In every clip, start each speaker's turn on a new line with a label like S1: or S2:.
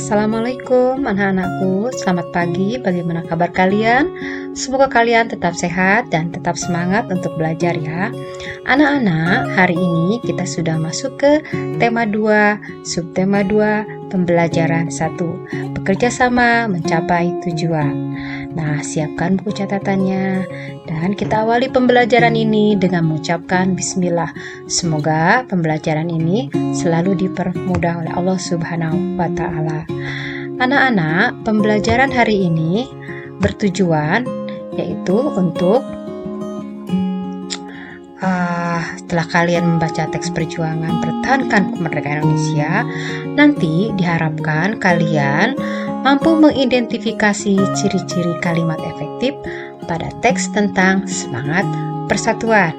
S1: Assalamualaikum anak-anakku, selamat pagi, bagaimana kabar kalian? Semoga kalian tetap sehat dan tetap semangat untuk belajar ya. Anak-anak, hari ini kita sudah masuk ke tema 2, subtema 2, pembelajaran 1, bekerja sama mencapai tujuan. Nah, siapkan buku catatannya dan kita awali pembelajaran ini dengan mengucapkan bismillah. Semoga pembelajaran ini selalu dipermudah oleh Allah Subhanahu wa Ta'ala. Anak-anak, pembelajaran hari ini bertujuan yaitu untuk setelah kalian membaca teks perjuangan pertahankan kemerdekaan Indonesia, nanti diharapkan kalian mampu mengidentifikasi ciri-ciri kalimat efektif pada teks tentang semangat persatuan,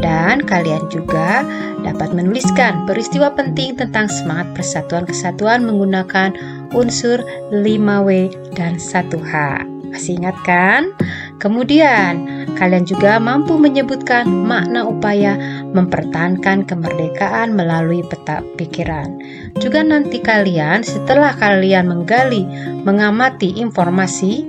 S1: dan kalian juga dapat menuliskan peristiwa penting tentang semangat persatuan kesatuan menggunakan unsur 5W dan 1H. Masih ingat kan? Kemudian kalian juga mampu menyebutkan makna upaya mempertahankan kemerdekaan melalui peta pikiran. Juga nanti kalian setelah kalian mengamati informasi,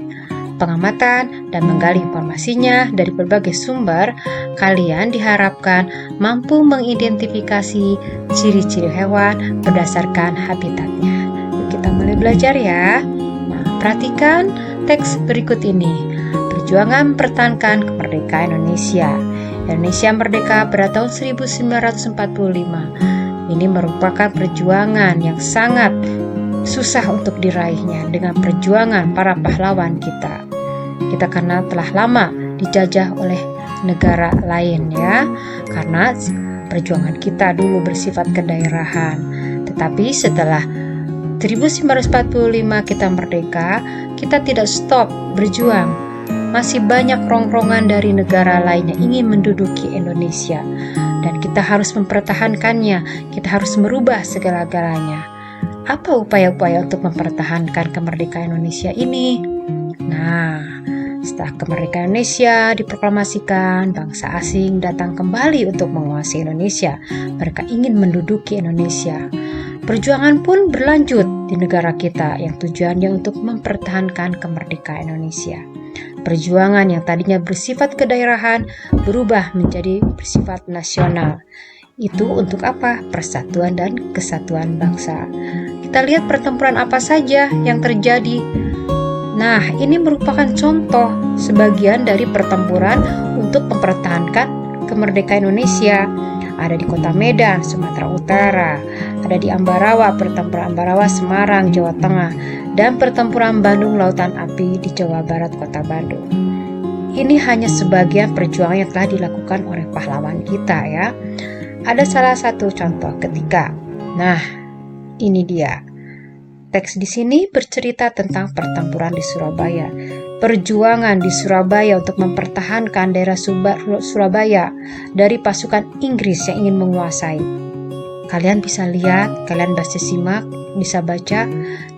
S1: pengamatan dan menggali informasinya dari berbagai sumber, kalian diharapkan mampu mengidentifikasi ciri-ciri hewan berdasarkan habitatnya. Yuk kita mulai belajar ya. Nah, perhatikan teks berikut ini. Perjuangan mempertahankan kemerdekaan Indonesia. Indonesia merdeka pada tahun 1945. Ini merupakan perjuangan yang sangat susah untuk diraihnya dengan perjuangan para pahlawan kita. Kita karena telah lama dijajah oleh negara lain ya, karena perjuangan kita dulu bersifat kedaerahan. Tetapi setelah 1945 kita merdeka, kita tidak stop berjuang. Masih banyak rongrongan dari negara lain yang ingin menduduki Indonesia, dan kita harus mempertahankannya. Kita harus merubah segala-galanya. Apa upaya-upaya untuk mempertahankan kemerdekaan Indonesia ini? Nah, setelah kemerdekaan Indonesia diproklamasikan, bangsa asing datang kembali untuk menguasai Indonesia. Mereka ingin menduduki Indonesia. Perjuangan pun berlanjut di negara kita yang tujuannya untuk mempertahankan kemerdekaan Indonesia. Perjuangan yang tadinya bersifat kedaerahan berubah menjadi bersifat nasional. Itu untuk apa? Persatuan dan kesatuan bangsa. Kita lihat pertempuran apa saja yang terjadi. Nah, ini merupakan contoh sebagian dari pertempuran untuk mempertahankan kemerdekaan Indonesia. Ada di kota Medan, Sumatera Utara, ada di Ambarawa, pertempuran Ambarawa, Semarang, Jawa Tengah, dan pertempuran Bandung Lautan Api di Jawa Barat, kota Bandung. Ini hanya sebagian perjuangan yang telah dilakukan oleh pahlawan kita ya. Ada salah satu contoh ketika. Nah, ini dia. Teks di sini bercerita tentang pertempuran di Surabaya. Perjuangan di Surabaya untuk mempertahankan daerah Surabaya dari pasukan Inggris yang ingin menguasai. Kalian bisa lihat, kalian bisa simak, bisa baca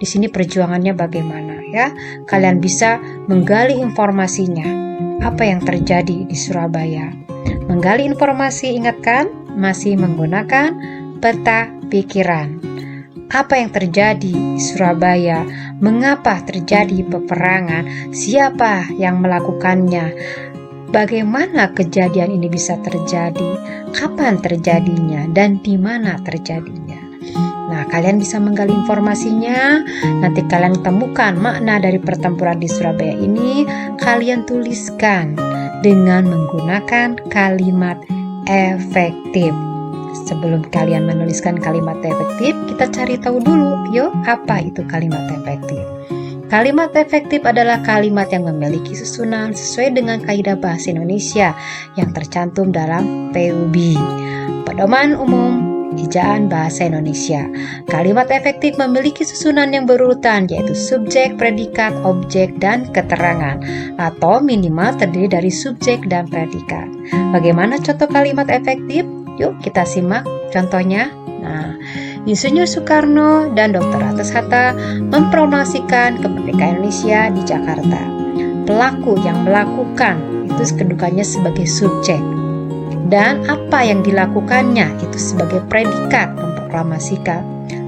S1: di sini perjuangannya bagaimana ya. Kalian bisa menggali informasinya. Apa yang terjadi di Surabaya? Menggali informasi, ingatkan, masih menggunakan peta pikiran. Apa yang terjadi di Surabaya? Mengapa terjadi peperangan? Siapa yang melakukannya? Bagaimana kejadian ini bisa terjadi? Kapan terjadinya? Dan di mana terjadinya? Nah, kalian bisa menggali informasinya. Nanti kalian temukan makna dari pertempuran di Surabaya ini. Kalian tuliskan dengan menggunakan kalimat efektif. Sebelum kalian menuliskan kalimat efektif, kita cari tahu dulu, yuk, apa itu kalimat efektif? Kalimat efektif adalah kalimat yang memiliki susunan sesuai dengan kaidah bahasa Indonesia yang tercantum dalam PUB, Pedoman Umum Ejaan Bahasa Indonesia. Kalimat efektif memiliki susunan yang berurutan, yaitu subjek, predikat, objek, dan keterangan, atau minimal terdiri dari subjek dan predikat. Bagaimana contoh kalimat efektif? Yuk kita simak contohnya. Nah, Insinyur Soekarno dan Dr. Atas Hatta memproklamasikan kemerdekaan Indonesia di Jakarta. Pelaku yang melakukan itu kedudukannya sebagai subjek, dan apa yang dilakukannya itu sebagai predikat memproklamasikan.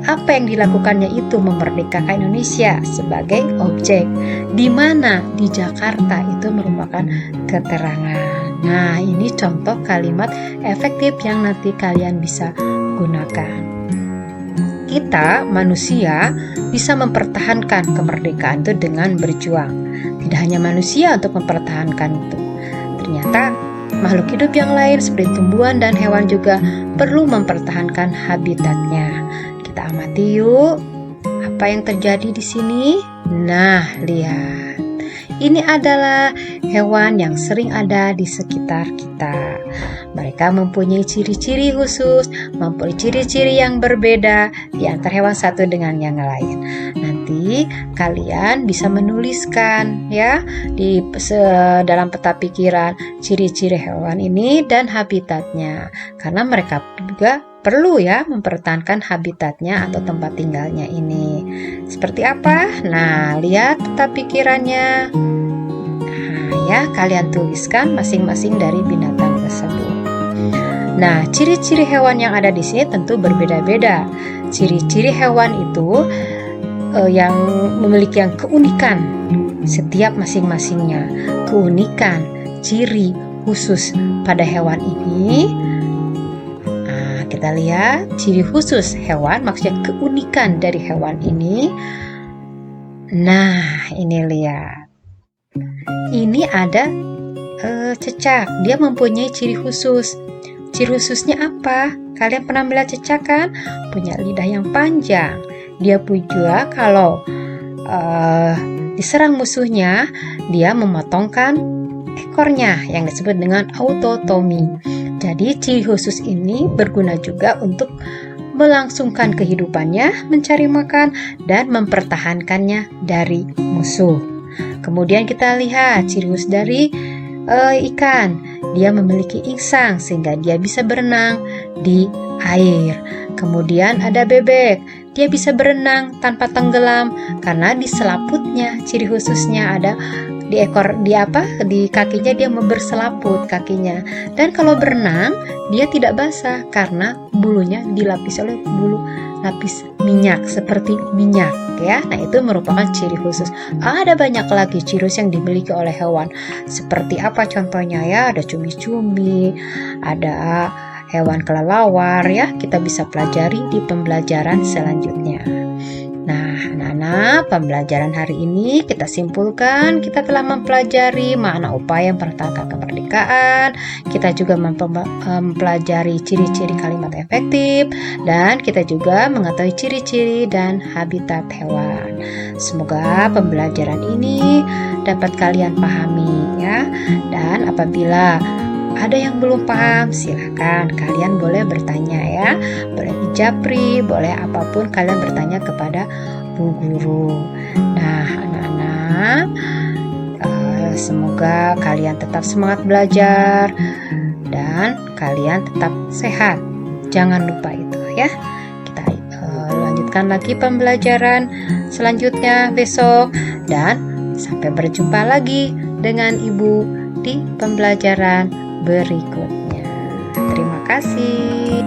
S1: apa yang dilakukannya itu memerdekakan Indonesia sebagai objek, di mana di Jakarta itu merupakan keterangan. Nah, ini contoh kalimat efektif yang nanti kalian bisa gunakan. Kita manusia bisa mempertahankan kemerdekaan itu dengan berjuang. Tidak hanya manusia untuk mempertahankan itu. Ternyata makhluk hidup yang lain seperti tumbuhan dan hewan juga perlu mempertahankan habitatnya. Kita amati yuk, apa yang terjadi di sini? Nah, lihat. Ini adalah hewan yang sering ada di sekitar kita. Mereka mempunyai ciri-ciri khusus, mempunyai ciri-ciri yang berbeda di antara hewan satu dengan yang lain. Nanti kalian bisa menuliskan ya di dalam peta pikiran ciri-ciri hewan ini dan habitatnya, karena mereka juga perlu ya mempertahankan habitatnya atau tempat tinggalnya ini. Seperti apa? Nah, lihat peta pikirannya. Nah, ya, kalian tuliskan masing-masing dari binatang tersebut. Nah, ciri-ciri hewan yang ada di sini tentu berbeda-beda. Ciri-ciri hewan itu yang memiliki yang keunikan setiap masing-masingnya. Keunikan, ciri khusus pada hewan ini. Kita lihat ciri khusus hewan, maksudnya keunikan dari hewan ini. Nah, ini lihat. Ini ada cecak. Dia mempunyai ciri khusus. Ciri khususnya apa? Kalian pernah melihat cecak kan? Punya lidah yang panjang. Dia juga kalau diserang musuhnya, dia memotongkan ekornya yang disebut dengan autotomi. Jadi ciri khusus ini berguna juga untuk melangsungkan kehidupannya, mencari makan, dan mempertahankannya dari musuh. Kemudian kita lihat ciri khusus dari ikan. Dia memiliki insang sehingga dia bisa berenang di air. Kemudian ada bebek. Dia bisa berenang tanpa tenggelam karena di selaputnya ciri khususnya ada di kakinya dia berselaput kakinya. Dan kalau berenang dia tidak basah karena bulunya dilapisi oleh bulu lapis minyak seperti minyak ya. Nah, itu merupakan ciri khusus. Ada banyak lagi ciri khusus yang dimiliki oleh hewan. Seperti apa contohnya ya? Ada cumi-cumi, ada hewan kelelawar ya. Kita bisa pelajari di pembelajaran selanjutnya. Nah, anak-anak, pembelajaran hari ini kita simpulkan kita telah mempelajari makna upaya mempertahankan kemerdekaan. Kita juga mempelajari ciri-ciri kalimat efektif dan kita juga mengetahui ciri-ciri dan habitat hewan. Semoga pembelajaran ini dapat kalian pahami ya. Dan apabila ada yang belum paham, silahkan kalian boleh bertanya ya. Boleh japri, boleh apapun kalian bertanya kepada Bu Guru. Nah, anak-anak, semoga kalian tetap semangat belajar dan kalian tetap sehat. Jangan lupa itu ya. Kita lanjutkan lagi pembelajaran selanjutnya besok dan sampai berjumpa lagi dengan Ibu di pembelajaran berikutnya. Terima kasih.